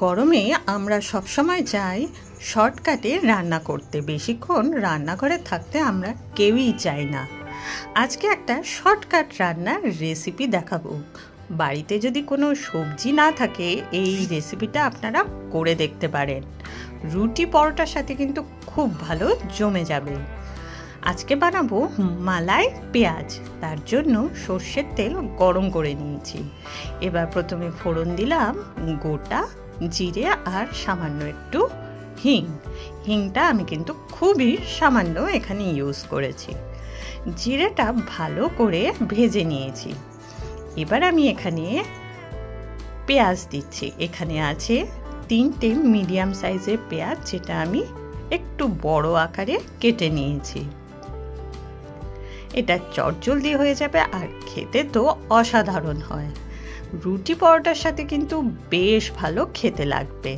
গরমে আমরা সবসময় চাই শর্টকাটে রান্না করতে, বেশিক্ষণ রান্নাঘরে থাকতে আমরা কেউই চাই না। আজকে একটা শর্টকাট রান্নার রেসিপি দেখাবো। বাড়িতে যদি কোনো সবজি না থাকে এই রেসিপিটা আপনারা করে দেখতে পারেন। রুটি পরোটার সাথে কিন্তু খুব ভালো জমে যাবে। আজকে বানাবো মালাই পেঁয়াজ। তার জন্য সর্ষের তেল গরম করে নিয়েছি। এবার প্রথমে ফোড়ন দিলাম গোটা জিরে আর সামান্য একটু হিংটা আমি কিন্তু খুবই সামান্য এখানে ইউজ করেছি। জিরেটা ভালো করে ভেজে নিয়েছি। এবার আমি এখানে পেঁয়াজ দিচ্ছি। এখানে আছে 3টে মিডিয়াম সাইজের পেঁয়াজ, যেটা আমি একটু বড় আকারে কেটে নিয়েছি। এটা চটজলদি হয়ে যাবে আর খেতে তো অসাধারণ হয়। রুটি পরোটার সাথে কিন্তু বেশ ভালো খেতে লাগবে।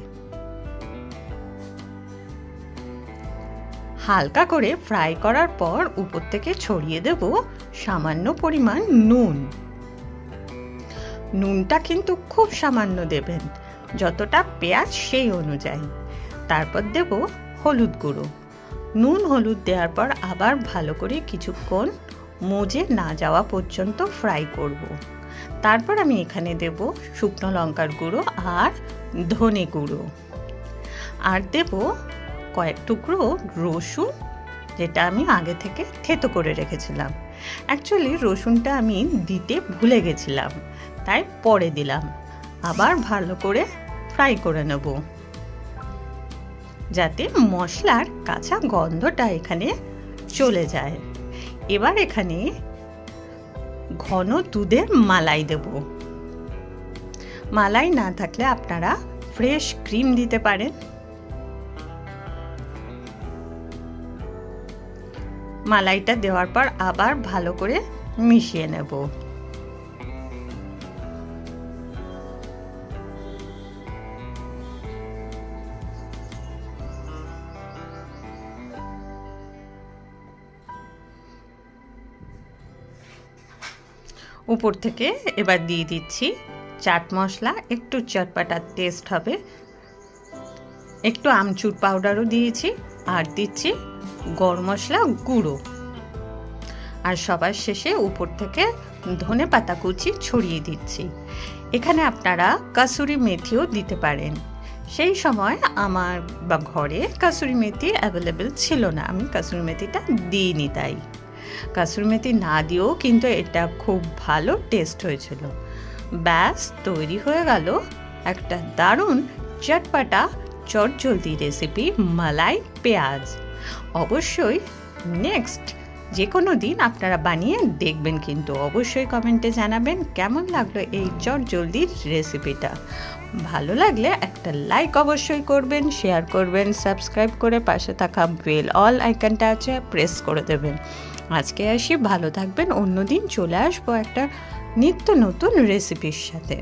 হালকা করে ফ্রাই করার পর উপর থেকে ছড়িয়ে দেব সামান্য পরিমাণ নুন। নুনটা কিন্তু খুব সামান্য দেবেন, যতটা পেঁয়াজ সেই অনুযায়ী। তারপর দেব হলুদ গুঁড়ো। নুন হলুদ দেওয়ার পর আবার ভালো করে কিছুক্ষণ মজে না যাওয়া পর্যন্ত ফ্রাই করব। তারপর আমি এখানে দেব শুকনো লঙ্কার গুঁড়ো আর ধনে গুঁড়ো, আর দেব কয়েক টুকরো রসুন, যেটা আমি আগে থেকে থেতো করে রেখেছিলাম। অ্যাকচুয়ালি রসুনটা আমি দিতে ভুলে গেছিলাম, তাই পরে দিলাম। আবার ভালো করে ফ্রাই করে নেব, যাতে মশলার কাঁচা গন্ধটা এখানে চলে যায়। এবার এখানে ঘন দুধের মালাই দেব। মালাই না থাকলে আপনারা ফ্রেশ ক্রিম দিতে পারেন। মালাইটা দেওয়ার পর আবার ভালো করে মিশিয়ে নেব। উপর থেকে এবার দিয়ে দিচ্ছি চাট মশলা, একটু চটপাটা টেস্ট হবে। একটু আমচুর পাউডারও দিয়েছি, আর দিচ্ছি গরম মশলা গুঁড়ো। আর সবার শেষে উপর থেকে ধনে পাতা কুচি ছড়িয়ে দিচ্ছি। এখানে আপনারা কাসুরি মেথিও দিতে পারেন। সেই সময় আমার ঘরে কাসুরি মেথি অ্যাভেলেবেল ছিল না, আমি কাসুরি মেথিটা দিইনি। তাই কাসুরি মেথি না দিয়েও কিন্তু এটা খুব ভালো টেস্ট হয়েছিল। ব্যাস তৈরি হয়ে গেল একটা দারুণ চটপাটা চটজলদি রেসিপি মালাই পেঁয়াজ। অবশ্যই নেক্সট যে কোনো দিন আপনারা বানিয়ে দেখবেন, কিন্তু অবশ্যই কমেন্টে জানাবেন কেমন লাগলো এই চটজলদির রেসিপিটা। ভালো লাগলে একটা লাইক অবশ্যই করবেন, শেয়ার করবেন, সাবস্ক্রাইব করে পাশে থাকা বেল অল আইকনটা আছে প্রেস করে দেবেন। আজকে আসি, ভালো থাকবেন। অন্যদিন চলে আসবো একটা নিত্য নতুন রেসিপির সাথে।